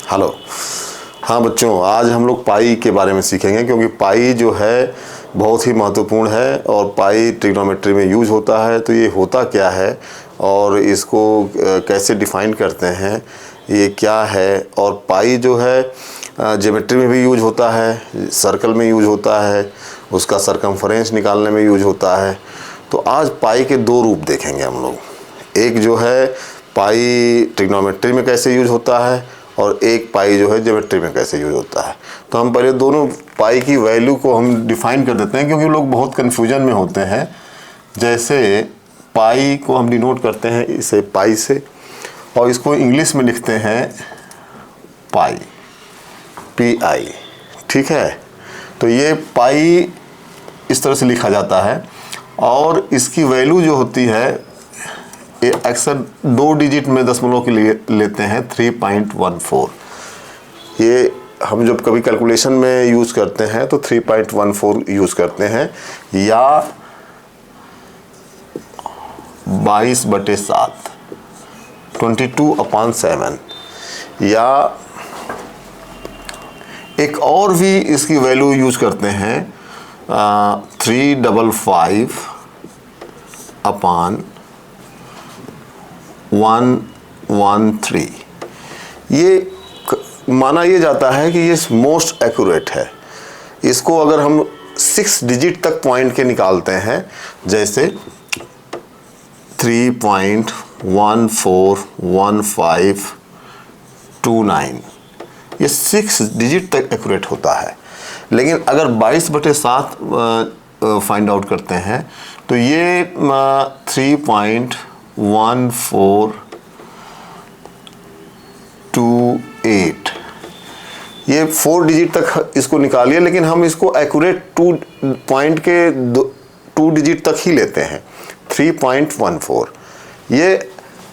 Hello. हाँ बच्चों, आज हम लोग पाई के बारे में सीखेंगे क्योंकि पाई जो है बहुत ही महत्वपूर्ण है और पाई ट्रिग्नोमेट्री में यूज होता है। तो ये होता क्या है और इसको कैसे डिफाइन करते हैं, ये क्या है। और पाई जो है ज्योमेट्री में भी यूज होता है, सर्कल में यूज होता है, उसका सरकमफरेंस निकालने में यूज होता है। तो आज पाई के दो रूप देखेंगे हम लोग। एक जो है पाई ट्रिग्नोमेट्री में कैसे यूज होता है और एक पाई जो है ज्योमेट्री में कैसे यूज होता है। तो हम पहले दोनों पाई की वैल्यू को हम डिफाइन कर देते हैं क्योंकि लोग बहुत कन्फ्यूजन में होते हैं। जैसे पाई को हम डिनोट करते हैं इसे पाई से और इसको इंग्लिश में लिखते हैं पाई, PI, ठीक है। तो ये पाई इस तरह से लिखा जाता है और इसकी वैल्यू जो होती है ये अक्सर 2 डिजिट में दशमलव के लिए लेते हैं 3.14। ये हम जब कभी कैलकुलेशन में यूज़ करते हैं तो 3.14 यूज़ करते हैं, या 22/7 22/7, या एक और भी इसकी वैल्यू यूज़ करते हैं 355/113। ये माना ये जाता है कि ये मोस्ट एक्यूरेट है। इसको अगर हम 6 डिजिट तक पॉइंट के निकालते हैं, जैसे 3.141529, ये 6 डिजिट तक एक्यूरेट होता है। लेकिन अगर 22/7 फाइंड आउट करते हैं तो ये 3.1428, ये 4 डिजिट तक इसको निकालिए, लेकिन हम इसको एक्यूरेट 2 पॉइंट के 2 डिजिट तक ही लेते हैं 3.14। ये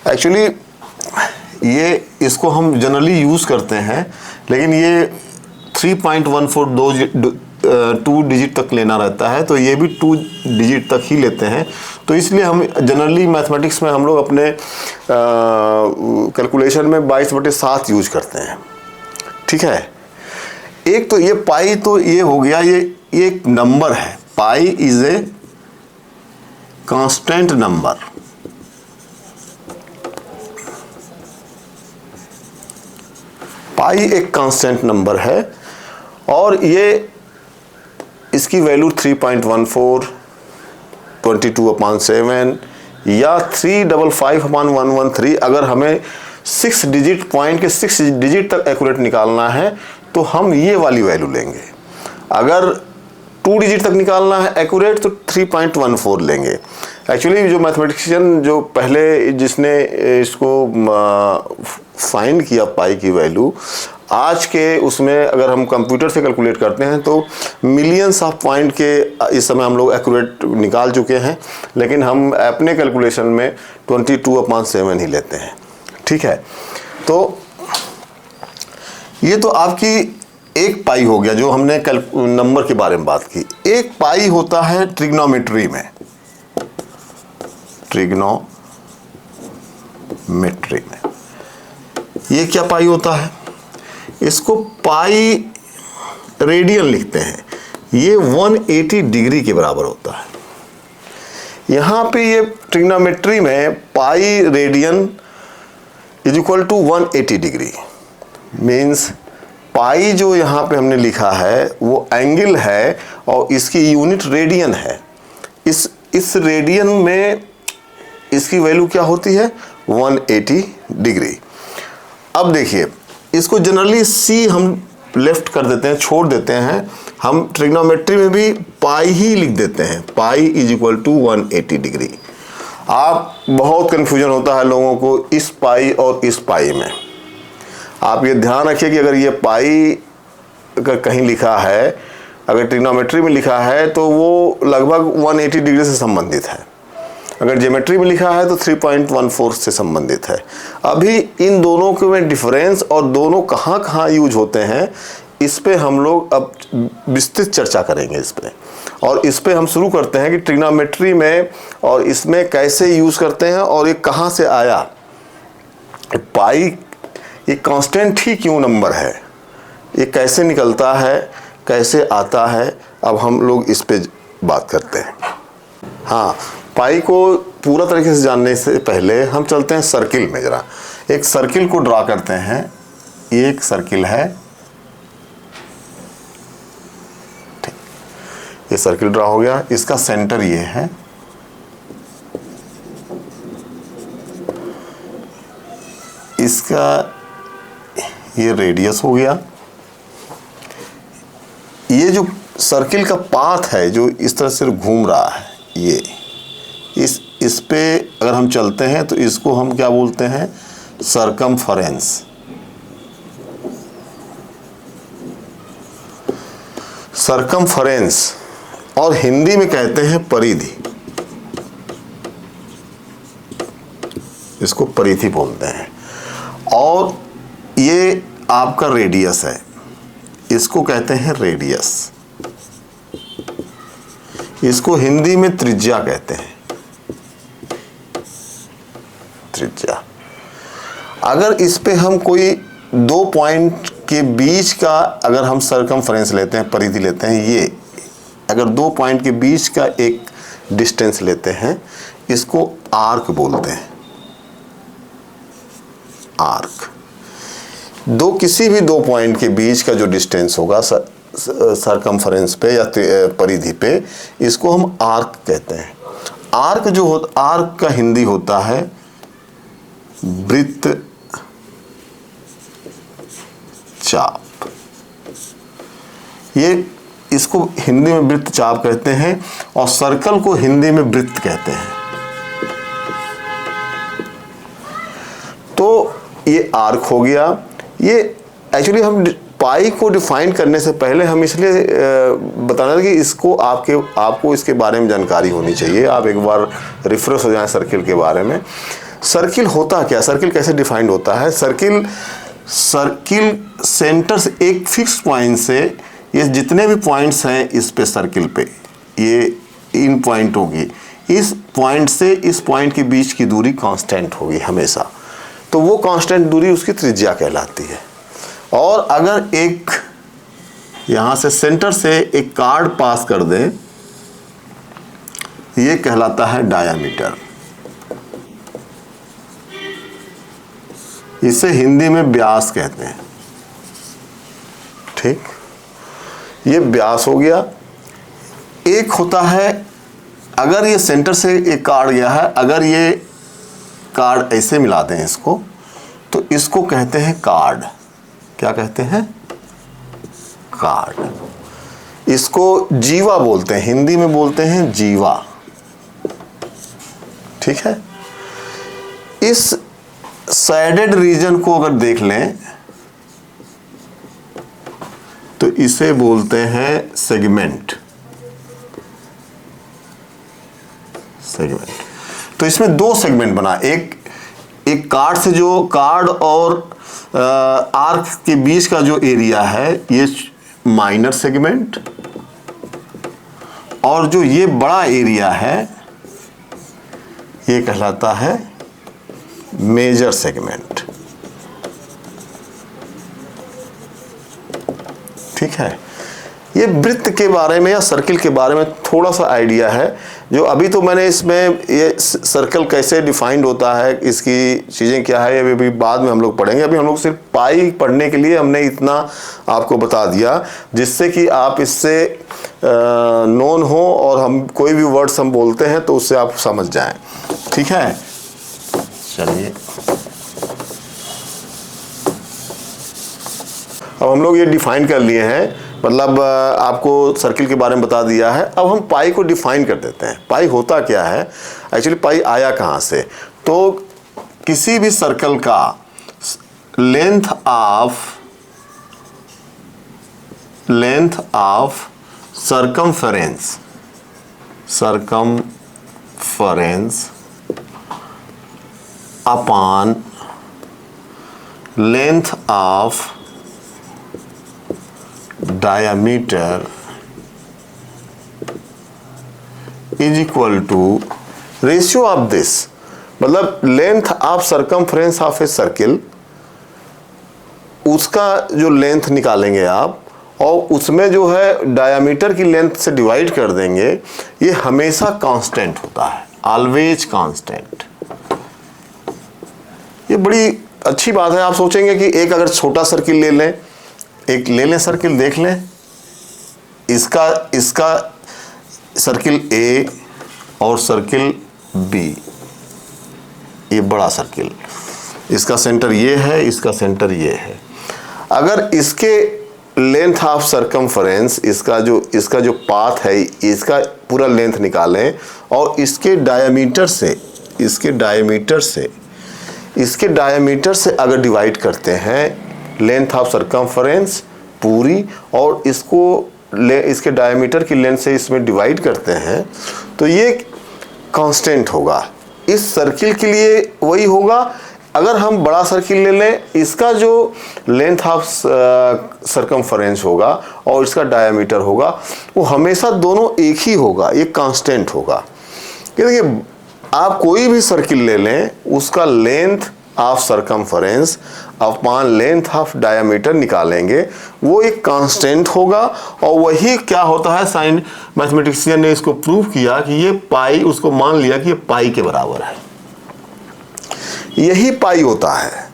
एक्चुअली ये इसको हम जनरली यूज़ करते हैं, लेकिन ये 3.14 2 डिजिट तक लेना रहता है, तो ये भी 2 डिजिट तक ही लेते हैं। तो इसलिए हम जनरली मैथमेटिक्स में हम लोग अपने कैलकुलेशन में 22/7 यूज करते हैं, ठीक है। एक तो ये पाई, तो ये हो गया, ये एक नंबर है। Pi is a constant number. Pi एक कांस्टेंट नंबर है और ये इसकी वैल्यू 3.14, 22/7 या 355/113। अगर हमें 6 डिजिट पॉइंट के 6 डिजिट तक एक्यूरेट निकालना है तो हम ये वाली वैल्यू लेंगे। अगर 2 डिजिट तक निकालना है एक्यूरेट तो 3.14 लेंगे। एक्चुअली जो मैथमेटिशियन जो पहले जिसने इसको फाइंड किया पाई की वैल्यू, आज के उसमें अगर हम कंप्यूटर से कैलकुलेट करते हैं तो मिलियंस ऑफ पॉइंट के इस समय हम लोग एक्यूरेट निकाल चुके हैं, लेकिन हम अपने कैलकुलेशन में 22/7 ही लेते हैं, ठीक है। तो ये तो आपकी एक पाई हो गया जो हमने नंबर के बारे में बात की। एक पाई होता है ट्रिग्नोमेट्री में, ट्रिग्नोमेट्री में ये क्या पाई होता है, इसको पाई रेडियन लिखते हैं। ये 180 डिग्री के बराबर होता है। यहाँ पे ये ट्रिग्नोमेट्री में pi radian is equal to 180 degree. Means pi जो यहाँ पे हमने लिखा है वो एंगल है और इसकी यूनिट रेडियन है। इस रेडियन में इसकी वैल्यू क्या होती है, 180 डिग्री। अब देखिए, इसको जनरली C हम लेफ्ट कर देते हैं, छोड़ देते हैं। हम ट्रिग्नोमेट्री में भी पाई ही लिख देते हैं, pi is equal to 180 degree. आप बहुत कन्फ्यूजन होता है लोगों को इस पाई और इस पाई में। आप ये ध्यान रखिए कि अगर ये पाई अगर कहीं लिखा है, अगर ट्रिग्नोमेट्री में लिखा है तो वो लगभग 180 डिग्री से संबंधित है। अगर ज्योमेट्री में लिखा है तो 3.14 से संबंधित है। अभी इन दोनों के में डिफरेंस और दोनों कहाँ कहाँ यूज होते हैं, इस पे हम लोग अब विस्तृत चर्चा करेंगे इस पे। और इस पे हम शुरू करते हैं कि ट्रिग्नोमेट्री में और इसमें कैसे यूज करते हैं और ये कहाँ से आया। पाई ये कांस्टेंट ही क्यों नंबर है, ये कैसे निकलता है, कैसे आता है, अब हम लोग इस पे बात करते हैं। हाँ, पाई को पूरा तरीके से जानने से पहले हम चलते हैं सर्किल में। ज़रा एक सर्किल को ड्रा करते हैं। ये एक सर्किल है, ठीक, ये सर्किल ड्रा हो गया। इसका सेंटर ये है, इसका ये रेडियस हो गया। ये जो सर्किल का पाथ है जो इस तरह से घूम रहा है, ये इस पे अगर हम चलते हैं तो इसको हम क्या बोलते हैं, सरकमफरेंस। सरकमफरेंस और हिंदी में कहते हैं परिधि, इसको परिधि बोलते हैं। और ये आपका रेडियस है, इसको कहते हैं रेडियस, इसको हिंदी में त्रिज्या कहते हैं, त्रिज्या। अगर इस पे हम कोई दो पॉइंट के बीच का अगर हम सरकमफरेंस लेते हैं, परिधि लेते हैं, ये अगर दो पॉइंट के बीच का एक डिस्टेंस लेते हैं, इसको आर्क बोलते हैं, आर्क। किसी भी दो पॉइंट के बीच का जो डिस्टेंस होगा सरकमफरेंस पे या परिधि पे, इसको हम आर्क कहते हैं। आर्क जो आर्क का हिंदी होता है वृत्त चाप। ये इसको हिंदी में वृत्त चाप कहते हैं और सर्कल को हिंदी में वृत्त कहते हैं। तो ये आर्क हो गया। ये एक्चुअली हम पाई को डिफाइन करने से पहले हम इसलिए बताना कि इसको आपको इसके बारे में जानकारी होनी चाहिए। आप एक बार रिफ्रेश हो जाएं सर्किल के बारे में। सर्किल होता क्या, सर्किल कैसे डिफाइंड होता है। सर्किल सेंटर से एक फिक्स पॉइंट से, ये जितने भी पॉइंट्स हैं इस पे सर्किल पे, ये इन पॉइंट होगी, इस पॉइंट से इस पॉइंट के बीच की दूरी कांस्टेंट होगी हमेशा। तो वो कांस्टेंट दूरी उसकी त्रिज्या कहलाती है। और अगर एक यहां से सेंटर से एक कार्ड पास कर दें, ये कहलाता है डायामीटर। इसे हिंदी में व्यास कहते हैं, ठीक। ये व्यास हो गया। एक होता है, अगर ये सेंटर से एक कार्ड गया है, अगर ये कार्ड ऐसे मिला दें इसको, तो इसको कहते हैं कार्ड। क्या कहते हैं, कार्ड। इसको जीवा बोलते हैं, हिंदी में बोलते हैं जीवा, ठीक है। इस सैडेड रीजन को अगर देख लें तो इसे बोलते हैं सेगमेंट। तो इसमें दो सेगमेंट बना, एक कार्ड से, जो कार्ड और आर्क के बीच का जो एरिया है ये माइनर सेगमेंट, और जो ये बड़ा एरिया है ये कहलाता है मेजर सेगमेंट, ठीक है। ये वृत्त के बारे में या सर्किल के बारे में थोड़ा सा आइडिया है, जो अभी तो मैंने इसमें ये सर्कल कैसे डिफाइंड होता है, इसकी चीज़ें क्या है, ये भी बाद में हम लोग पढ़ेंगे। अभी हम लोग सिर्फ पाई पढ़ने के लिए हमने इतना आपको बता दिया, जिससे कि आप इससे नोन हो और हम कोई भी वर्ड्स हम बोलते हैं तो उससे आप समझ जाएं, ठीक है। चलिए, अब हम लोग ये डिफाइन कर लिए हैं, मतलब आपको सर्किल के बारे में बता दिया है। अब हम पाई को डिफाइन कर देते हैं। पाई होता क्या है, एक्चुअली पाई आया कहाँ से। तो किसी भी सर्कल का length of circumference upon length of diameter is equal to ratio of this, मतलब length of circumference of a circle उसका जो लेंथ निकालेंगे आप और उसमें जो है डायामीटर की लेंथ से डिवाइड कर देंगे, ये हमेशा कांस्टेंट होता है, ऑलवेज कांस्टेंट। ये बड़ी अच्छी बात है। आप सोचेंगे कि एक अगर छोटा सर्किल ले लें, एक ले लें सर्किल, देख लें, इसका सर्किल ए और सर्किल बी, ये बड़ा सर्किल, इसका सेंटर ये है, इसका सेंटर ये है। अगर इसके लेंथ ऑफ सरकमफरेंस, इसका जो पाथ है, इसका पूरा लेंथ निकालें और इसके डायमीटर से अगर डिवाइड करते हैं लेंथ ऑफ सरकमफरेंस पूरी, और इसके डायमीटर की लेंथ से इसमें डिवाइड करते हैं, तो ये कांस्टेंट होगा। इस सर्किल के लिए वही होगा। अगर हम बड़ा सर्किल ले लें, इसका जो लेंथ ऑफ सरकमफरेंस होगा और इसका डायमीटर होगा, वो हमेशा दोनों एक ही होगा, ये कांस्टेंट होगा। देखिए, आप कोई भी सर्किल ले लें, उसका length of circumference upon length of diameter निकालेंगे, वो एक कांस्टेंट होगा। और वही क्या होता है, साइन मैथमेटिशियन ने इसको प्रूव किया कि ये पाई, उसको मान लिया कि ये पाई के बराबर है, यही पाई होता है।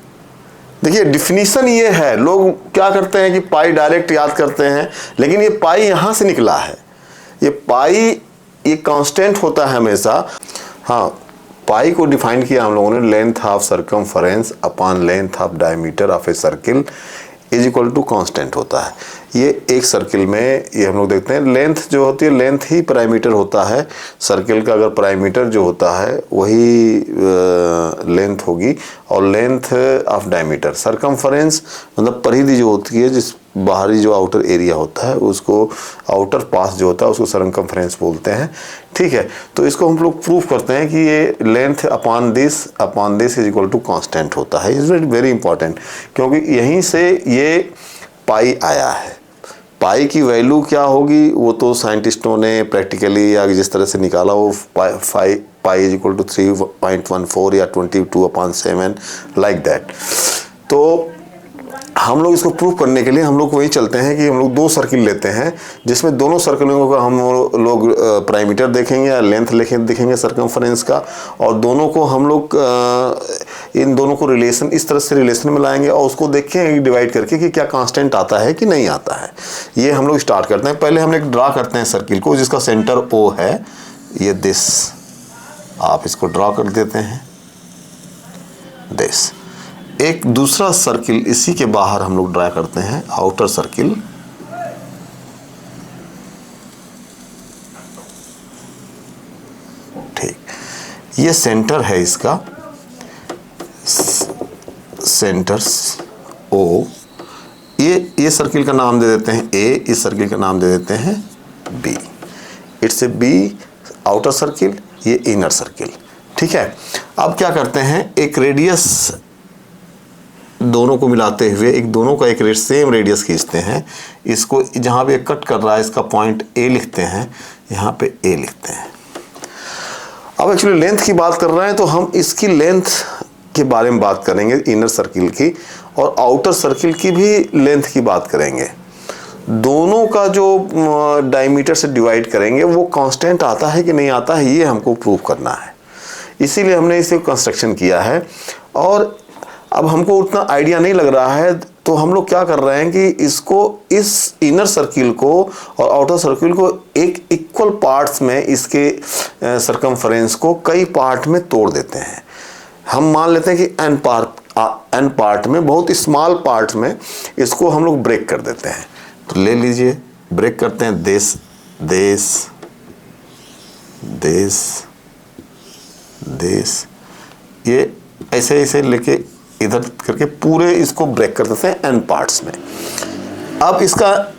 देखिए, डिफिनीशन ये है। लोग क्या करते हैं कि पाई डायरेक्ट याद करते हैं, लेकिन ये पाई यहाँ से निकला है। ये पाई, ये कांस्टेंट होता है हमेशा। हाँ, पाई को डिफाइन किया हम लोगों ने, length of circumference upon length of diameter of A circle is equal to constant होता है। ये एक सर्किल में, ये हम लोग देखते हैं, लेंथ जो होती है, लेंथ ही पैरामीटर होता है सर्किल का। अगर पैरामीटर जो होता है वही लेंथ होगी, और लेंथ ऑफ डायमीटर, सरकमफरेंस मतलब परिधि जो होती है, जिस बाहरी जो आउटर एरिया होता है, उसको आउटर पास जो होता है उसको सरकमफरेंस बोलते हैं। ठीक है, तो इसको हम लोग प्रूफ करते हैं कि ये length upon this is equal to constant होता है। इज वेरी इंपॉर्टेंट, क्योंकि यहीं से ये पाई आया है। पाई की वैल्यू क्या होगी वो तो साइंटिस्टों ने प्रैक्टिकली या जिस तरह से निकाला, वो पाई इज इक्वल टू 3.14 या 22/7 लाइक दैट। तो हम लोग इसको प्रूव करने के लिए हम लोग वही चलते हैं कि हम लोग दो सर्किल लेते हैं, जिसमें दोनों सर्किलों का हम लोग पैरामीटर देखेंगे या लेंथ देखेंगे सरकमफरेंस का, और दोनों को हम लोग इन दोनों को रिलेशन, इस तरह से रिलेशन में लाएंगे और उसको देखेंगे डिवाइड करके कि क्या कांस्टेंट आता है कि नहीं आता है। ये हम लोग स्टार्ट करते हैं। पहले हम एक ड्रा करते हैं सर्किल को, जिसका सेंटर ओ है, ये दिस, आप इसको ड्रा कर देते हैं दिस। एक दूसरा सर्किल इसी के बाहर हम लोग ड्रा करते हैं, आउटर सर्किल। ठीक, ये सेंटर है इसका, सेंटर ओ। ये सर्किल का नाम दे देते हैं ए, इस सर्किल का नाम दे देते हैं B. It's a B outer circle, ये इनर सर्किल। ठीक है, अब क्या करते हैं, एक रेडियस दोनों को मिलाते हुए दोनों का एक सेम रेडियस खींचते हैं। इसको जहाँ पे कट कर रहा है, इसका पॉइंट ए लिखते हैं, यहाँ पे ए लिखते हैं। अब एक्चुअली लेंथ की बात कर रहे हैं, तो हम इसकी लेंथ के बारे में बात करेंगे, इनर सर्किल की, और आउटर सर्किल की भी लेंथ की बात करेंगे। दोनों का जो डायमीटर से डिवाइड करेंगे वो कांस्टेंट आता है कि नहीं आता है, ये हमको प्रूव करना है। इसीलिए हमने इसे कंस्ट्रक्शन किया है। और अब हमको उतना आइडिया नहीं लग रहा है, तो हम लोग क्या कर रहे हैं कि इसको, इस इनर सर्किल को और आउटर सर्किल को एक इक्वल पार्ट्स में, इसके सरकमफरेंस को कई पार्ट में तोड़ देते हैं। हम मान लेते हैं कि एन पार्ट में, बहुत स्मॉल पार्ट में इसको हम लोग ब्रेक कर देते हैं। तो ले लीजिए, ब्रेक करते हैं दिस, ये ऐसे ऐसे लेके इधर करके पूरे इसको ब्रेक कर देते हैं एन पार्ट्स में। अब इसका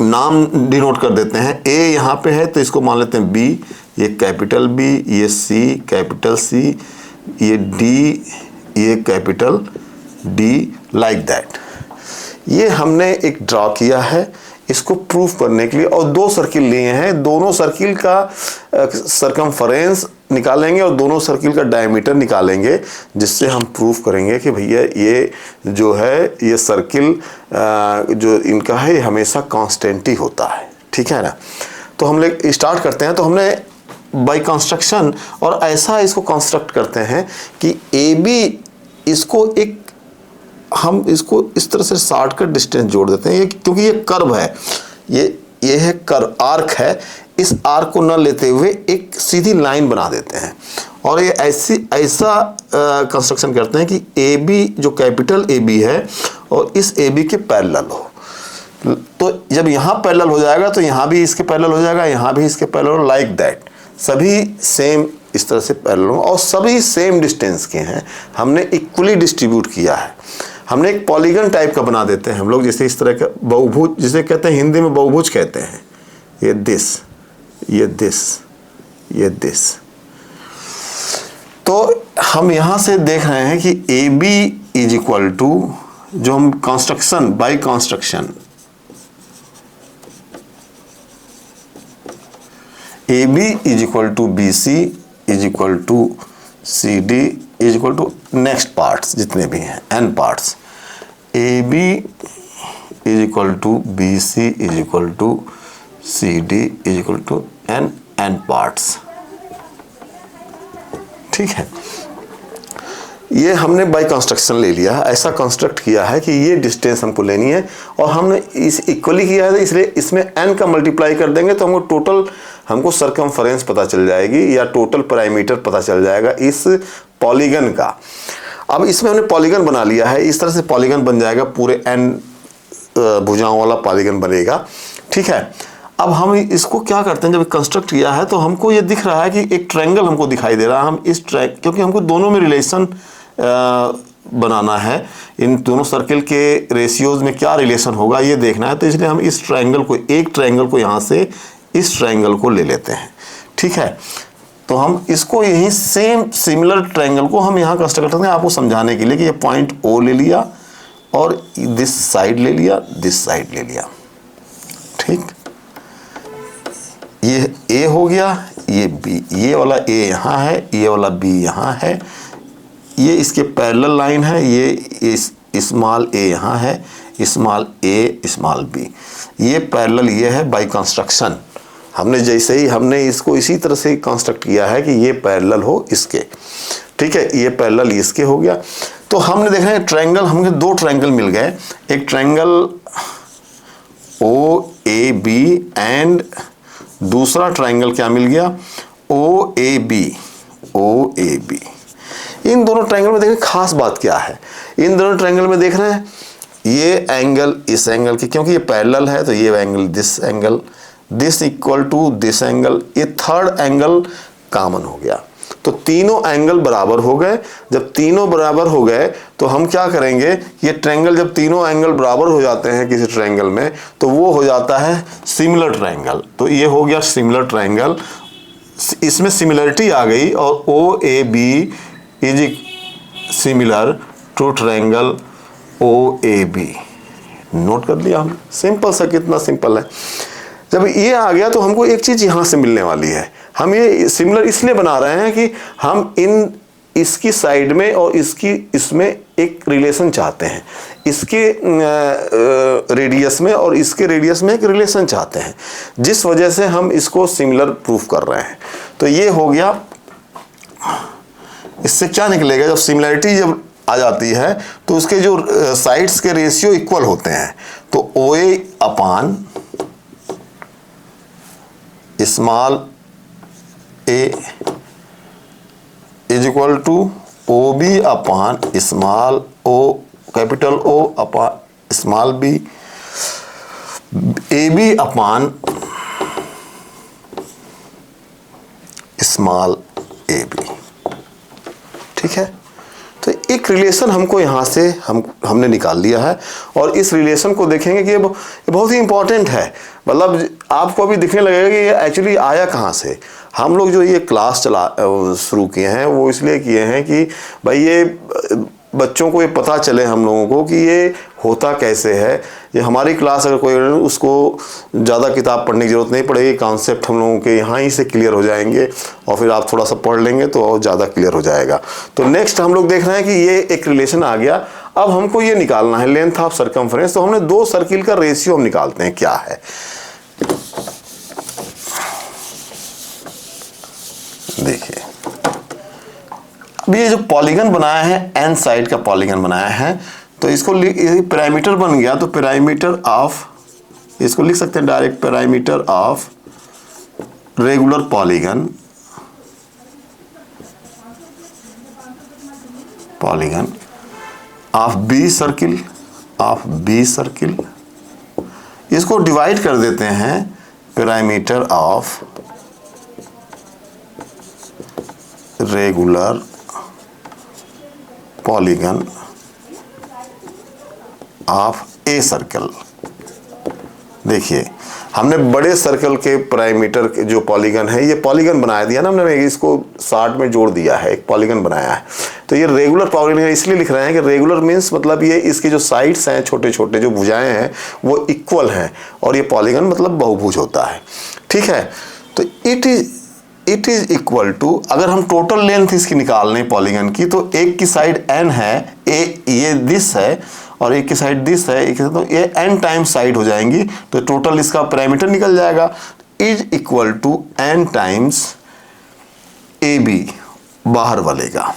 नाम डिनोट कर देते हैं। ए यहाँ पे है तो इसको मान लेते हैं बी, ये कैपिटल बी, ये सी कैपिटल सी, ये डी, ये कैपिटल डी, लाइक दैट। ये हमने एक ड्रा किया है इसको प्रूफ करने के लिए, और दो सर्किल लिए हैं। दोनों सर्किल का सरकमफरेंस निकालेंगे और दोनों सर्किल का डायमीटर निकालेंगे, जिससे हम प्रूफ करेंगे कि भैया ये जो है ये सर्किल जो इनका है ये हमेशा कांस्टेंट ही होता है। ठीक है ना। तो हम लोग स्टार्ट करते हैं। तो हमने बाय कंस्ट्रक्शन और ऐसा इसको कंस्ट्रक्ट करते हैं कि ए बी इसको एक हम इसको इस तरह से शॉर्टकट डिस्टेंस जोड़ देते हैं, ये क्योंकि ये कर्व है, ये है कर्व, आर्क है। इस आर्क को न लेते हुए एक सीधी लाइन बना देते हैं और ये ऐसा कंस्ट्रक्शन करते हैं कि ए बी जो कैपिटल ए बी है और इस ए बी के पैरेलल हो। तो जब यहाँ पैरेलल हो जाएगा तो यहाँ भी इसके पैरेलल हो जाएगा, यहाँ भी इसके पैरेलल हो, लाइक दैट। सभी सेम इस तरह से पैरेलल हो और सभी सेम डिस्टेंस के हैं। हमने इक्वली डिस्ट्रीब्यूट किया है। हमने एक पॉलीगन टाइप का बना देते हैं हम लोग, जैसे इस तरह का बहुभुज, जिसे कहते हैं हिंदी में बहुभुज कहते हैं। ये दिस, ये दिस, ये दिस। तो हम यहाँ से देख रहे हैं कि A B is equal to, जो हम construction by construction A B is equal to B C is equal to C D is equal to next parts जितने भी हैं n parts. A B is equal to B C is equal to C D is equal to n parts. ठीक है। ये हमने by construction ले लिया है, ऐसा कंस्ट्रक्ट किया है कि ये डिस्टेंस हमको लेनी है और हमने इस इक्वली किया है, इसलिए इसमें n का मल्टीप्लाई कर देंगे तो हमको टोटल हमको सरकमफरेंस पता चल जाएगी या टोटल पैरामीटर पता चल जाएगा इस पॉलीगन का। अब इसमें हमने पॉलीगन बना लिया है, इस तरह से पॉलीगन बन जाएगा, पूरे n भुजाओं वाला पॉलीगन बनेगा। ठीक है। अब हम इसको क्या करते हैं, जब कंस्ट्रक्ट किया है तो हमको ये दिख रहा है कि एक ट्रायंगल हमको दिखाई दे रहा है। हम इस क्योंकि हमको दोनों में रिलेशन बनाना है, इन दोनों सर्किल के रेशियोज में क्या रिलेशन होगा ये देखना है, तो इसलिए हम इस ट्रायंगल को, एक ट्रायंगल को यहाँ से इस ट्रायंगल को ले लेते हैं। ठीक है। तो हम इसको यही सेम सिमिलर ट्रायंगल को हम यहाँ कंस्ट्रक्ट करते हैं आपको समझाने के लिए कि ये पॉइंट ओ ले लिया और दिस साइड ले लिया, दिस साइड ले लिया। ठीक। ये ए हो गया, ये बी, ये वाला ए यहाँ है, ये वाला बी यहाँ है, ये इसके पैरेलल लाइन है, ये स्मॉल ए यहाँ है, स्मॉल ए स्मॉल बी, ये पैरेलल ये है बाय कंस्ट्रक्शन। हमने जैसे ही हमने इसको इसी तरह से कंस्ट्रक्ट किया है कि ये पैरेलल हो इसके। ठीक है। ये पैरेलल इसके हो गया। तो हमने देखा है ट्रायंगल, हमें दो ट्रायंगल मिल गए, एक triangle O A B and दूसरा ट्रायंगल क्या मिल गया, ओ A B, O A B. इन दोनों ट्रायंगल में देखिए खास बात क्या है, इन दोनों ट्रायंगल में देख रहे हैं ये एंगल इस एंगल के, क्योंकि ये पैरेलल है तो ये angle this angle, this equal to this angle, ये थर्ड एंगल कॉमन हो गया। तो तीनों एंगल बराबर हो गए। जब तीनों बराबर हो गए तो हम क्या करेंगे, ये ट्रायंगल जब तीनों एंगल बराबर हो जाते हैं किसी ट्रायंगल में तो वो हो जाता है सिमिलर ट्रायंगल। तो ये हो गया सिमिलर ट्रायंगल, इसमें सिमिलरिटी आ गई और O A B is similar to triangle O A B. Note कर लिया हम, सिंपल सा, कितना सिंपल है। जब ये आ गया तो हमको एक चीज़ यहाँ से मिलने वाली है। हम ये सिमिलर इसलिए बना रहे हैं कि हम इसकी साइड में और इसकी इसमें एक रिलेशन चाहते हैं, इसके रेडियस में और इसके रेडियस में एक रिलेशन चाहते हैं, जिस वजह से हम इसको सिमिलर प्रूफ कर रहे हैं। तो ये हो गया। इससे क्या निकलेगा, जब सिमिलरिटी जब आ जाती है तो उसके जो साइड्स के रेशियो इक्वल होते हैं। तो O A upon small A is equal to O B upon small O, capital O upon small B, A B upon small A B. ठीक है। तो एक रिलेशन हमको यहाँ से हमने निकाल लिया है और इस रिलेशन को देखेंगे कि ये बहुत ही इंपॉर्टेंट है। मतलब आपको अभी दिखने लगेगा कि ये एक्चुअली आया कहाँ से। हम लोग जो ये क्लास शुरू किए हैं वो इसलिए किए हैं कि भाई ये बच्चों को ये पता चले हम लोगों को कि ये होता कैसे है। ये हमारी क्लास अगर कोई उसको ज़्यादा किताब पढ़ने की ज़रूरत नहीं पड़ेगी, कॉन्सेप्ट हम लोगों के यहाँ ही से क्लियर हो जाएंगे और फिर आप थोड़ा सा पढ़ लेंगे तो और ज़्यादा क्लियर हो जाएगा। तो नेक्स्ट हम लोग देख रहे हैं कि ये एक रिलेशन आ गया। अब हमको ये निकालना है लेंथ ऑफ सर्कमफ्रेंस। तो हमने दो सर्किल का रेशियो हम निकालते हैं क्या है। देखिए अब ये जो पॉलीगन बनाया है, एन साइड का पॉलीगन बनाया है, तो इसको पैरामीटर बन गया। तो पैरामीटर ऑफ, इसको लिख सकते हैं direct, perimeter of regular polygon, polygon of B circle, of B circle. इसको डिवाइड कर देते हैं perimeter of regular polygon of A circle. देखिए हमने बड़े सर्कल के पैरामीटर के जो पॉलीगन है, ये पॉलीगन बना दिया ना हमने, इसको 60 में जोड़ दिया है, एक पॉलीगन बनाया है। तो ये रेगुलर पॉलीगन इसलिए लिख रहे हैं कि रेगुलर मीन्स मतलब ये इसके जो साइड्स हैं, छोटे छोटे जो भुजाएं हैं वो इक्वल हैं, और ये पॉलीगन मतलब बहुभुज होता है। ठीक है, तो इट इज इक्वल टू, अगर हम टोटल लेंथ इसकी निकाल लें पॉलीगन की, तो एक की साइड n है, ये दिस है, और एक की साइड दिस है, एक तो ये n टाइम्स साइड हो जाएंगी, तो टोटल इसका पैरामीटर निकल जाएगा। Is equal to n times AB बाहर वाले का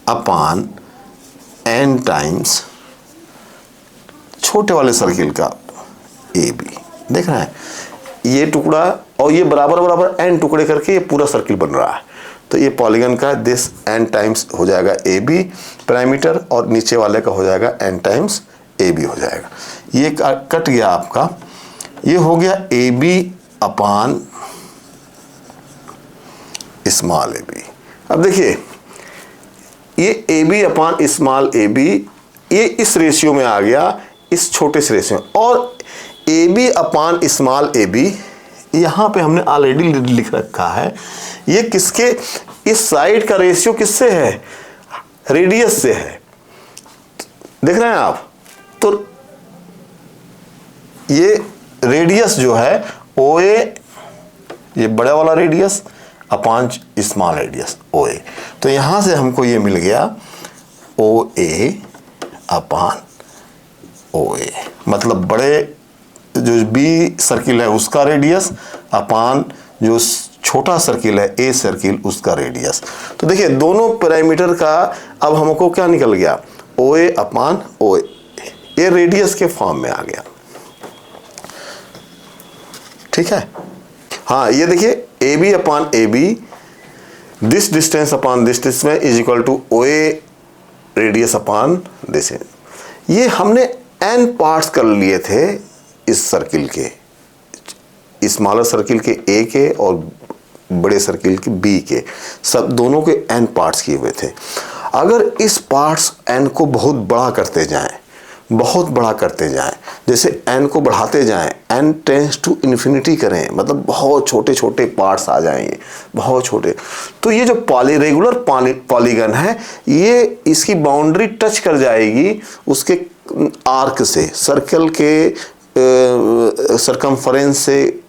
अपान n टाइम्स छोटे वाले सर्किल का AB। देख रहे हैं ये टुकड़ा और ये बराबर बराबर n टुकड़े करके ये पूरा सर्किल बन रहा है। तो ये पॉलीगन का दिस n टाइम्स हो जाएगा AB पैरामीटर, और नीचे वाले का हो जाएगा n टाइम्स AB हो जाएगा। ये कट गया आपका, ये हो गया AB अपान स्मॉल AB। अब देखिए ये AB अपान स्मॉल AB ये इस रेशियो में आ गया, इस छोटे से रेशियो में, और AB अपान स्मॉल AB यहाँ पे हमने ऑलरेडी लिख रखा है। ये किसके, इस साइड का रेशियो किससे है, रेडियस से है। देख रहे हैं आप, तो ये रेडियस जो है OA, ये बड़ा वाला रेडियस अपान स्मॉल रेडियस OA। तो यहाँ से हमको ये मिल गया OA अपान OA, मतलब बड़े जो B सर्किल है उसका रेडियस अपान जो छोटा सर्किल है A सर्किल उसका रेडियस। तो देखिए दोनों पैरामीटर का अब हमको क्या निकल गया, OA अपान OA, ये रेडियस के फॉर्म में आ गया। ठीक है, हाँ ये देखिए AB upon AB, this distance upon this distance is equal to OA radius upon this. ये हमने n पार्ट्स कर लिए थे इस सर्किल के, स्मॉलर सर्किल के A के और बड़े सर्किल के B के, सब दोनों के n पार्ट्स किए हुए थे। अगर इस पार्ट्स n को बहुत बड़ा करते जाएं, बहुत बड़ा करते जाएं, जैसे n को बढ़ाते जाएं, n टेंड्स टू इन्फिनिटी करें, मतलब बहुत छोटे छोटे पार्ट्स आ जाएंगे, बहुत छोटे, तो ये जो रेगुलर पॉलीगन है ये इसकी बाउंड्री टच कर जाएगी उसके आर्क से, सर्कल के सरकमफरेंस से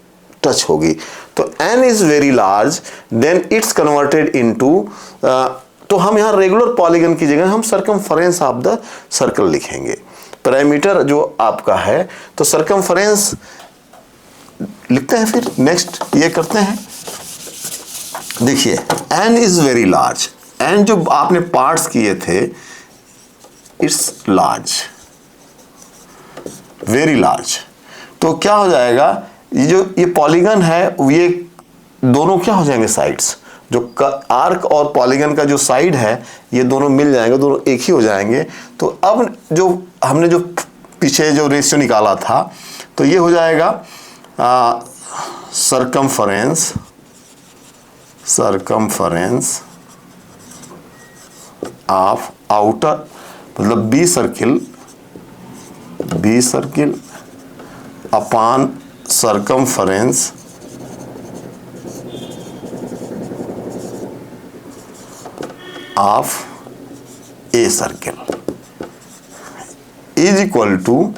टच होगी। तो n is very large then it's converted into, तो हम यहाँ रेगुलर पॉलीगन की जगह हम सरकमफरेंस ऑफ द सर्कल लिखेंगे। पैरामीटर जो आपका है, तो सरकमफरेंस लिखते हैं, फिर नेक्स्ट ये करते हैं। देखिए n is very large, n जो आपने पार्ट्स किए थे इट्स लार्ज, वेरी लार्ज। तो क्या हो जाएगा, ये जो ये पॉलीगन है ये दोनों क्या हो जाएंगे, साइड्स, जो आर्क और पॉलीगन का जो साइड है ये दोनों मिल जाएंगे, दोनों एक ही हो जाएंगे। तो अब जो हमने जो पीछे जो रेशियो निकाला था, तो ये हो जाएगा सरकमफरेंस, सरकमफरेंस ऑफ आउटर, मतलब B circle upon circumference of A circle is equal to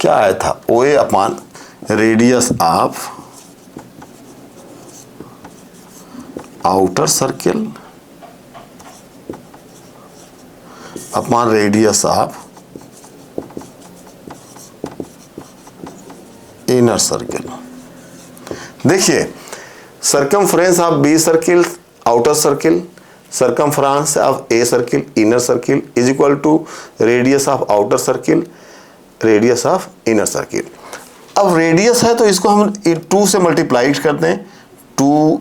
क्या आया था, O A upon radius of outer circle upon radius of inner circle. देखिए circumference of B circle outer circle, circumference of A circle inner circle is equal to radius of outer circle radius of inner circle. अब radius है तो इसको हम 2 से multiply करते हैं, 2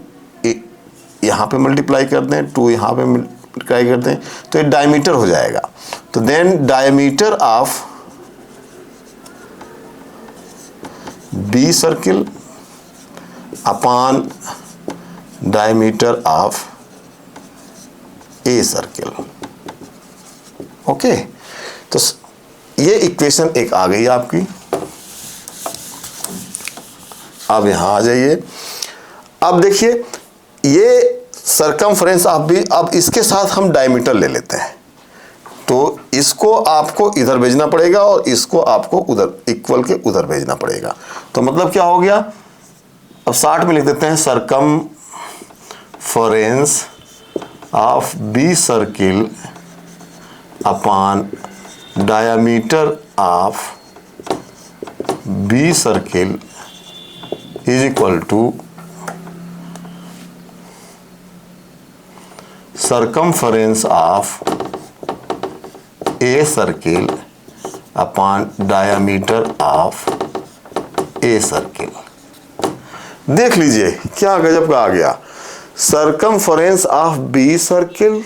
यहाँ पे मल्टीप्लाई करते हैं, 2 यहाँ पे मल्टीप्लाई करते हैं, तो ये डायमीटर हो जाएगा। तो then diameter of B circle upon diameter of A circle. Okay, तो ये इक्वेशन एक आ गई आपकी। अब यहां आ जाइए, अब देखिए ये सरकमफ्रेंस ऑफ बी, अब इसके साथ हम डायमीटर ले लेते हैं, तो इसको आपको इधर भेजना पड़ेगा और इसको आपको उधर इक्वल के उधर भेजना पड़ेगा। तो मतलब क्या हो गया, अब 60 में लिख देते हैं circumference of B circle upon diameter of B circle is equal to circumference of a circle upon diameter of a circle। देख लीजिए क्या गजब का आ गया, circumference of B circle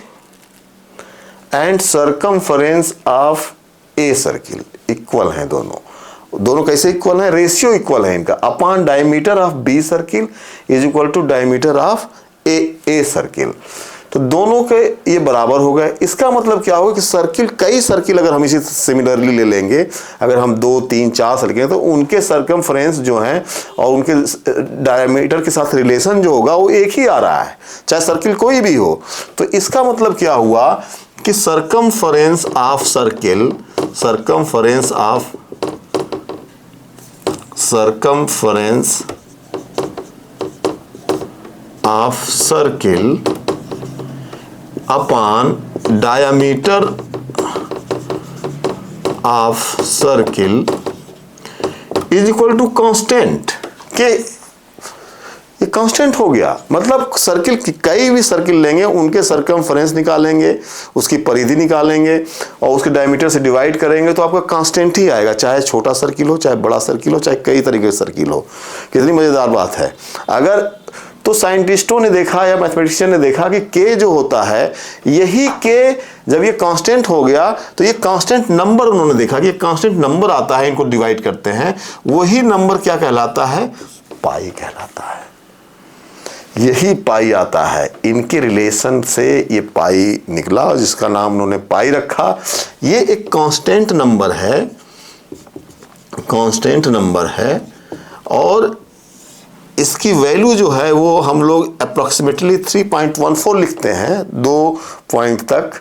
and circumference of A circle equal हैं, दोनों कैसे equal हैं, रेशियो इक्वल है इनका, upon diameter of B circle is equal to diameter of A circle. तो दोनों के ये बराबर हो गए। इसका मतलब क्या होगा कि सर्किल, कई सर्किल अगर हम इसी सिमिलरली ले लेंगे, अगर हम 2 3 4 सर्किल तो उनके सरकमफ्रेंस जो हैं और उनके डायमीटर के साथ रिलेशन जो होगा वो एक ही आ रहा है, चाहे सर्किल कोई भी हो। तो इसका मतलब क्या हुआ कि circumference of circle, circumference of circle upon diameter of circle is equal to constant के, ये कांस्टेंट हो गया। मतलब सर्किल, कई भी सर्किल लेंगे उनके सरकमफ्रेंस निकालेंगे, उसकी परिधि निकालेंगे और उसके डायमीटर से डिवाइड करेंगे तो आपका कांस्टेंट ही आएगा, चाहे छोटा सर्किल हो, चाहे बड़ा सर्किल हो, चाहे कई तरीके के सर्किल हो। कितनी मजेदार बात है। अगर तो साइंटिस्टों ने देखा या मैथमेटिशियन ने देखा कि के जो होता है, यही के जब ये कांस्टेंट हो गया तो ये कांस्टेंट नंबर, उन्होंने देखा कि ये कांस्टेंट नंबर आता है, इनको डिवाइड करते हैं, वही नंबर क्या कहलाता है, पाई कहलाता है। यही पाई आता है, इनके रिलेशन से ये पाई निकला जिसका नाम उन्होंने पाई रखा। ये एक कांस्टेंट नंबर है, कांस्टेंट नंबर है और इसकी वैल्यू जो है वो हम लोग अप्रॉक्सीमेटली 3.14 लिखते हैं, 2 पॉइंट तक,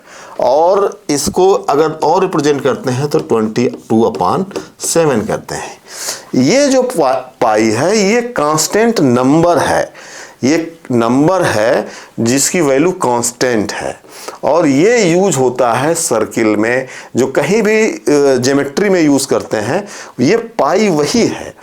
और इसको अगर और रिप्रेजेंट करते हैं तो 22/7 करते हैं। ये जो पाई है ये कांस्टेंट नंबर है, ये नंबर है जिसकी वैल्यू कांस्टेंट है और ये यूज होता है सर्किल में, जो कहीं भी ज्योमेट्री में यूज करते हैं, ये पाई वही है।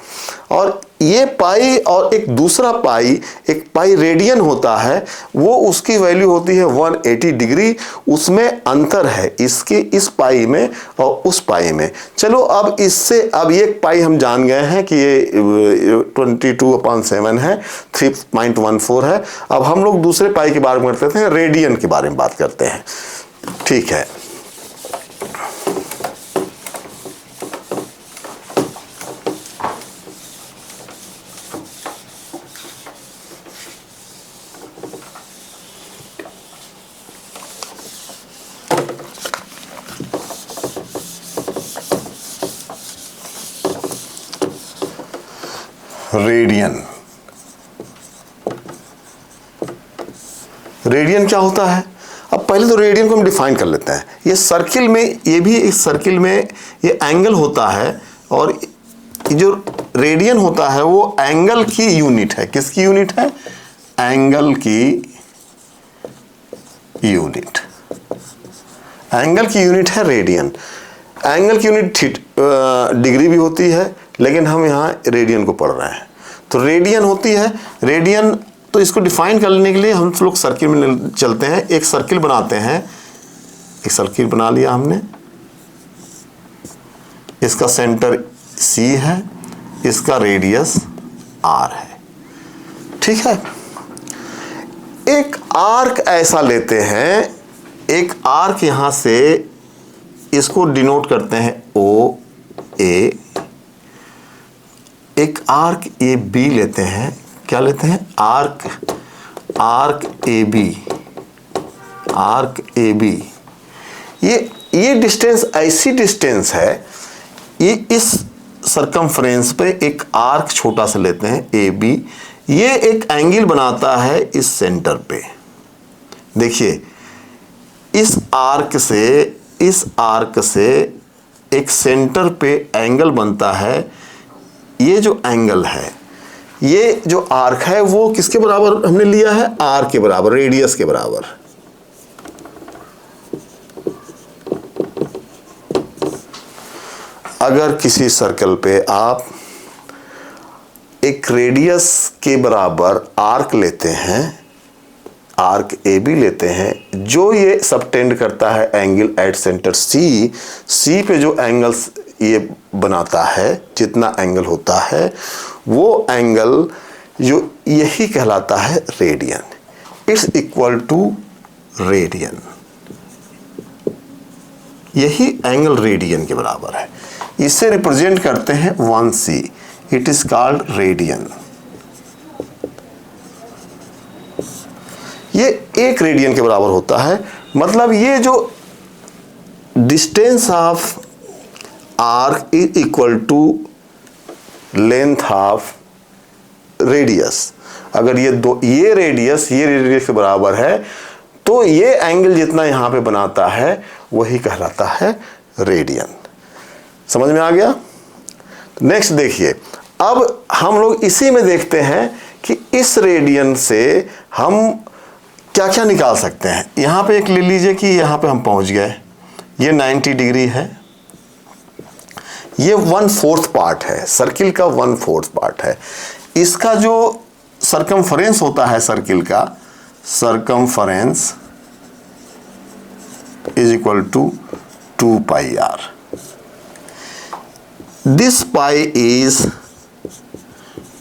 और ये पाई और एक दूसरा पाई, एक पाई रेडियन होता है, वो उसकी वैल्यू होती है 180 डिग्री। उसमें अंतर है इसके, इस पाई में और उस पाई में। चलो अब इससे, अब ये पाई हम जान गए हैं कि ये 22/7 है, 3.14 है। अब हम लोग दूसरे पाई के बारे में करते हैं, रेडियन के बारे में बात करते हैं। ठीक है, रेडियन। रेडियन क्या होता है? अब अब पहले तो रेडियन को हम डिफाइन कर लेते हैं। ये सर्किल में, ये भी इस सर्किल में ये एंगल होता है, और जो रेडियन होता है वो एंगल की यूनिट है। किसकी यूनिट है? एंगल की यूनिट। एंगल की यूनिट है रेडियन। एंगल की यूनिट डिग्री भी होती है, लेकिन हम यहाँ रेडियन को पढ़ रहे हैं, तो रेडियन होती है। रेडियन, तो इसको डिफाइन करने के लिए हम लोग सर्किल में चलते हैं। एक सर्किल बनाते हैं, एक सर्किल बना लिया हमने। इसका सेंटर C है, इसका रेडियस R है, ठीक है। एक आर्क ऐसा लेते हैं, एक आर्क यहां से, इसको डिनोट करते हैं OA। एक आर्क AB लेते हैं। क्या लेते हैं? Arc AB। आर्क AB, ये डिस्टेंस ऐसी डिस्टेंस है, ये इस सरकमफ्रेंस पे एक आर्क छोटा सा लेते हैं AB। ये एक एंगल बनाता है इस सेंटर पे। देखिए, इस आर्क से एक सेंटर पे एंगल बनता है। ये जो एंगल है, ये जो आर्क है वो किसके बराबर हमने लिया है? R के बराबर, रेडियस के बराबर। अगर किसी सर्कल पे आप एक रेडियस के बराबर आर्क लेते हैं, आर्क AB लेते हैं, जो ये सबटेंड करता है एंगल एट सेंटर C पे जो एंगल्स ये बनाता है, जितना एंगल होता है, वो एंगल जो यही कहलाता है radian. It's equal to radian. यही एंगल रेडियन के बराबर है। इसे रिप्रेजेंट करते हैं 1C। It is called radian. ये 1 रेडियन के बराबर होता है। मतलब ये जो distance of arc is equal to length of radius. अगर ये रेडियस के बराबर है, तो ये एंगल जितना यहां पे बनाता है वही कहलाता है रेडियन। समझ में आ गया? नेक्स्ट देखिए, अब हम लोग इसी में देखते हैं कि इस रेडियन से हम क्या क्या निकाल सकते हैं। यहां पे एक ले लीजिए कि यहां पे हम पहुंच गए, ये 90 डिग्री है। ये 1/4 पार्ट है, सर्किल का 1/4 पार्ट है। इसका जो सरकमफ्रेंस होता है सर्किल का, circumference is equal to 2 pi r। This pi is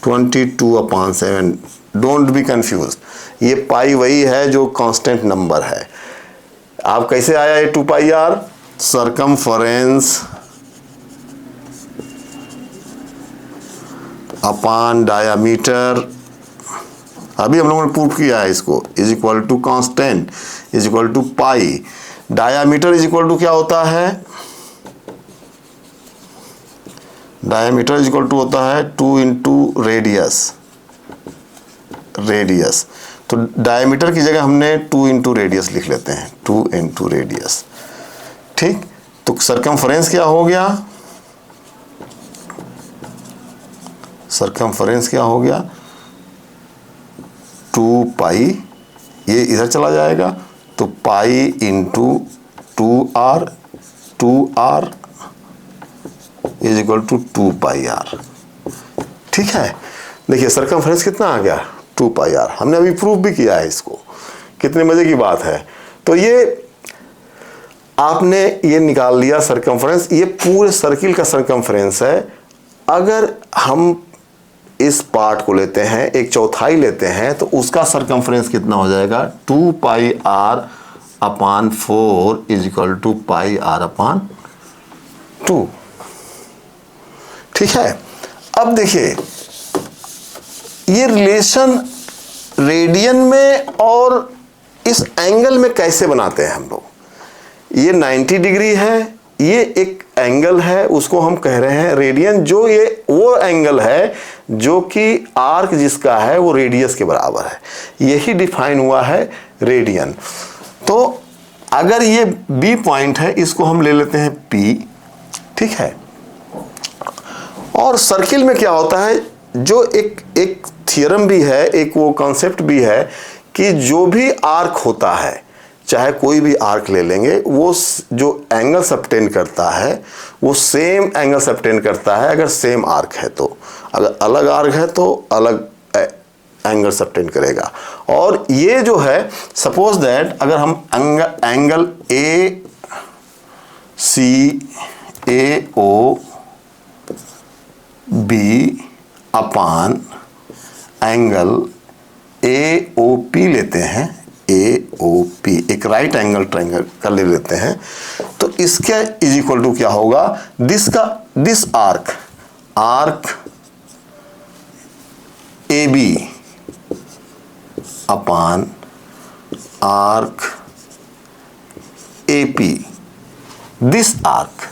22/7। Don't be confuse, ये पाई वही है जो कांस्टेंट नंबर है। आप कैसे आया ये 2 pi r? Circumference upon diameter, अभी हम लोगों ने प्रूव किया है इसको, is equal to constant is equal to pi. Diameter is equal to क्या होता है? डायामीटर इज इक्वल टू होता है 2 इंटू रेडियस। तो डायामीटर की जगह हमने 2 इंटू रेडियस लिख लेते हैं, 2 इंटू रेडियस। ठीक, तो सरकमफ्रेंस क्या हो गया? सरकमफ्रेंस क्या हो गया? 2 पाई, ये इधर चला जाएगा, तो pi into 2r is equal to 2 pi r। ठीक है, देखिए सरकमफ्रेंस कितना आ गया? 2 पाई r। हमने अभी प्रूफ भी किया है इसको। कितने मजे की बात है। तो ये आपने ये निकाल लिया सरकमफ्रेंस। ये पूरे सर्किल का सरकमफ्रेंस है। अगर हम इस पार्ट को लेते हैं, 1/4 लेते हैं, तो उसका सरकमफ्रेंस कितना हो जाएगा? 2 pi r upon 4 is equal to pi r upon 2। ठीक है, अब देखिए ये रिलेशन रेडियन में और इस एंगल में कैसे बनाते हैं हम लोग। ये 90 डिग्री है, ये एक एंगल है, उसको हम कह रहे हैं रेडियन। जो ये वो एंगल है जो कि आर्क जिसका है वो रेडियस के बराबर है, यही डिफाइन हुआ है रेडियन। तो अगर ये बी पॉइंट है, इसको हम ले लेते हैं पी, ठीक है। और सर्किल में क्या होता है, जो एक थियरम भी है, एक वो कॉन्सेप्ट भी है कि जो भी आर्क होता है, चाहे कोई भी आर्क ले लेंगे, वो जो एंगल सबटेंड करता है वो सेम एंगल सबटेंड करता है अगर सेम आर्क है तो। अगर अलग आर्क है तो अलग एंगल सबटेंड करेगा। और ये जो है, सपोज दैट अगर हम angle A C A O B upon angle A O P लेते हैं, ए ओ पी एक राइट एंगल ट्रायंगल का ले लेते हैं, तो इसके इज इक्वल टू क्या होगा, this arc A B upon arc A P, this arc,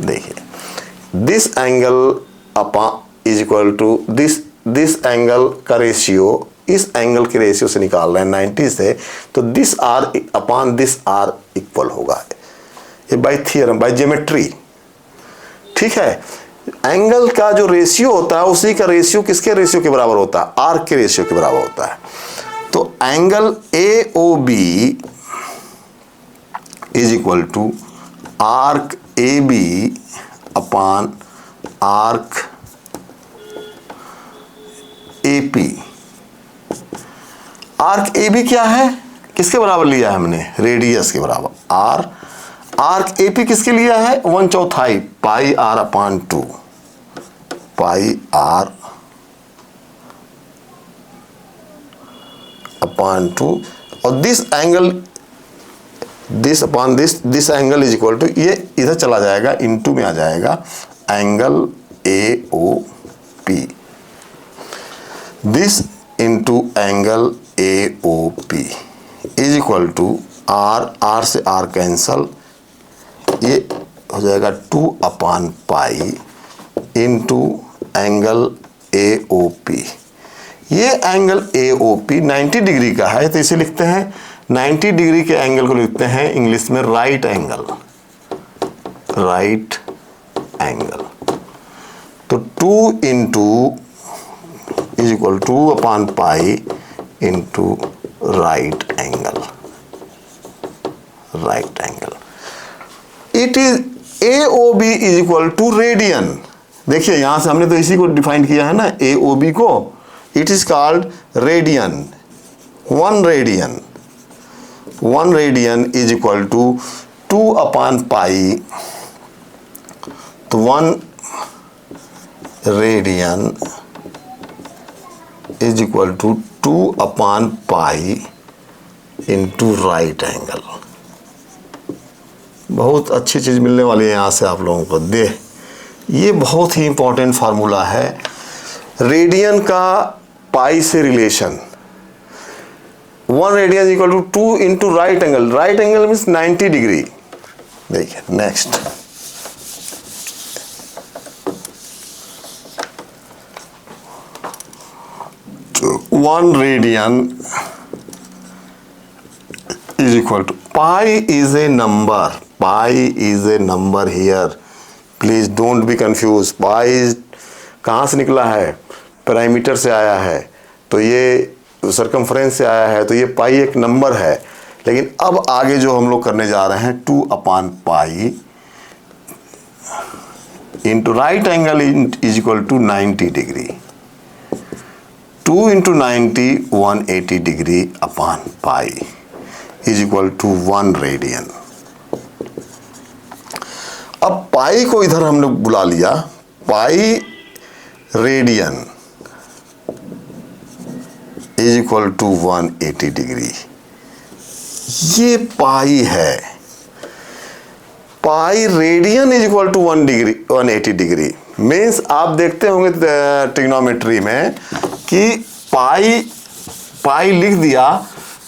देखिए this angle upon is equal to this angle का रेशियो इस एंगल के रेशियो से निकाल रहे हैं 90 से, तो this R upon this R equal होगा, ये बाय थियरम, बाय ज्योमेट्री, ठीक है। एंगल का जो रेशियो होता है उसी का रेशियो किसके रेशियो के बराबर होता है, आर्क के रेशियो के बराबर होता है। तो angle A O B is equal to arc A B upon arc A P. Arc A B क्या है, किसके बराबर लिया है हमने, रेडियस के बराबर। आर्क ए पी किसके लिया है, 1/4 पाई are upon 2, pi are upon 2। और this angle this upon this angle is equal to, ये इधर चला जाएगा, इनटू में आ जाएगा, angle A O P, this into angle A O P is equal to R से आर कैंसल, ये हो जाएगा 2 upon pi into angle A O P. ये angle A O P 90 degree का है, तो इसे लिखते हैं 90 डिग्री के एंगल को लिखते हैं इंग्लिश में राइट एंगल, राइट एंगल। तो 2 into is equal 2 upon pi into right angle, right angle. It is A O B is equal to radian. देखिए यहां से हमने तो इसी को डिफाइन किया है ना, ए ओ बी को, it is called radian. 1 radian is equal to 2 upon pi, तो 1 radian is equal to 2 upon pi into right angle. बहुत अच्छी चीज़ मिलने वाली है यहाँ से आप लोगों को। ये बहुत ही इंपॉर्टेंट फार्मूला है, रेडियन का पाई से relation. 1 radian equal to 2 into right angle, right angle means 90 degree. देखिए next, one radian is equal to, pi is a number, pi is a number here, please don't be confuse. Pi कहाँ से निकला है, parameter से आया है, तो ये सरकमफ्रेंस से आया है, तो ये पाई एक नंबर है। लेकिन अब आगे जो हम लोग करने जा रहे हैं 2 upon pi into right angle is equal to 90 degree, 2 into 90 180 degree upon pi is equal to 1 radian. अब पाई को इधर हमने बुला लिया, pi radian is equal to 180 degree. ये पाई है, pi radian is equal to 180 degree. Means आप देखते होंगे ट्रिग्नोमेट्री में कि पाई लिख दिया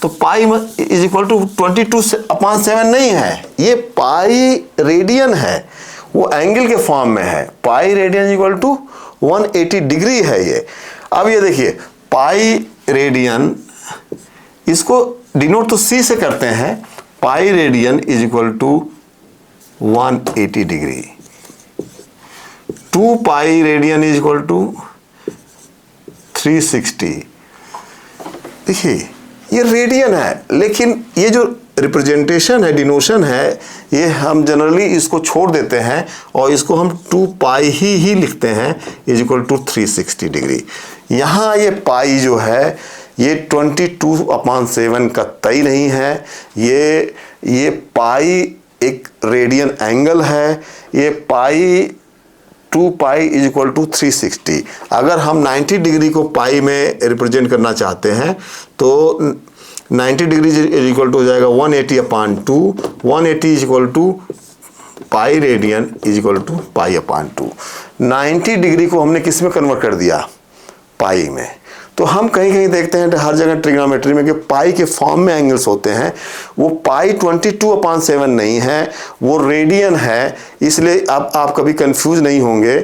तो पाई इज इक्वल टू 22/7 नहीं है, ये पाई रेडियन है, वो एंगल के फॉर्म में है। Pi radian is equal to 180 degree है ये। अब ये देखिए पाई रेडियन, इसको डिनोट तो सी से करते हैं, pi radian is equal to 180 degree, 2 pi radian is equal to 360। देखिए ये रेडियन है, लेकिन ये जो रिप्रेजेंटेशन है, डिनोशन है, ये हम जनरली इसको छोड़ देते हैं और इसको हम 2 पाई ही लिखते हैं इज इक्वल टू 360 डिग्री। यहाँ ये पाई जो है ये 22/7 का तय नहीं है, ये पाई एक रेडियन एंगल है, ये पाई 2 पाई इज इक्वल टू 360। अगर हम 90 डिग्री को पाई में रिप्रेजेंट करना चाहते हैं तो 90 डिग्री इज इक्वल टू हो जाएगा 180/2, 180 is equal to pi radian is equal to पाई/2। 90 डिग्री को हमने किस में कन्वर्ट कर दिया, पाई में। तो हम कहीं कहीं देखते हैं हर जगह ट्रिग्नोमेट्री में कि पाई के फॉर्म में एंगल्स होते हैं, वो पाई 22/7 नहीं है, वो रेडियन है। इसलिए अब आप कभी कंफ्यूज नहीं होंगे